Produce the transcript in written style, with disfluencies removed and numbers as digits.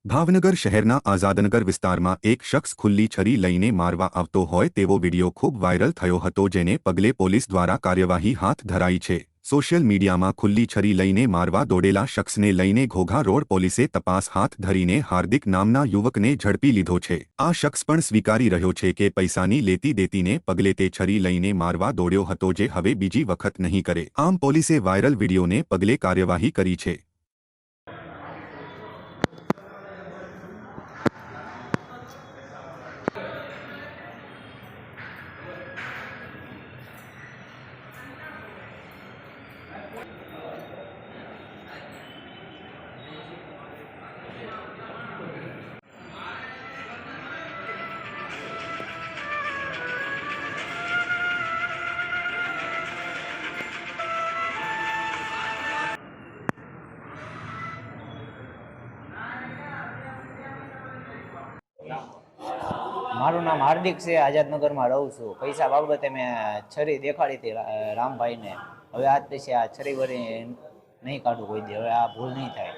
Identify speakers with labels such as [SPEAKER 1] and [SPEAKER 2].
[SPEAKER 1] ભાવનગર શહેરના આઝાદનગર વિસ્તારમાં એક શખ્સ ખુલ્લી છરી લઈને મારવા આવતો હોય તેવો વિડિયો ખૂબ વાયરલ થયો હતો, જેને પગલે પોલીસ દ્વારા કાર્યવાહી હાથ ધરાઈ છે। સોશિયલ મીડિયામાં ખુલ્લી છરી લઈને મારવા દોડેલા શખ્સને લઈને ઘોઘા રોડ પોલીસે તપાસ હાથ ધરીને હાર્દિક નામના યુવકને ઝડપી લીધો છે। આ શખ્સ પણ સ્વીકારી રહ્યો છે કે પૈસાની લેતી દેતીને પગલે તે છરી લઈને મારવા દોડ્યો હતો, જે હવે બીજી વખત નહીં કરે। આમ પોલીસે વાયરલ વિડિયોને પગલે કાર્યવાહી કરી છે।
[SPEAKER 2] મારું નામ હાર્દિક છે, આઝાદનગરમાં રહું છું। પૈસા બાબતે મેં છરી દેખાડી હતી રામભાઈને। હવે આજ પછી આ છરી વરી નહીં કાઢું કોઈ દી, હવે આ ભૂલ નહીં થાય।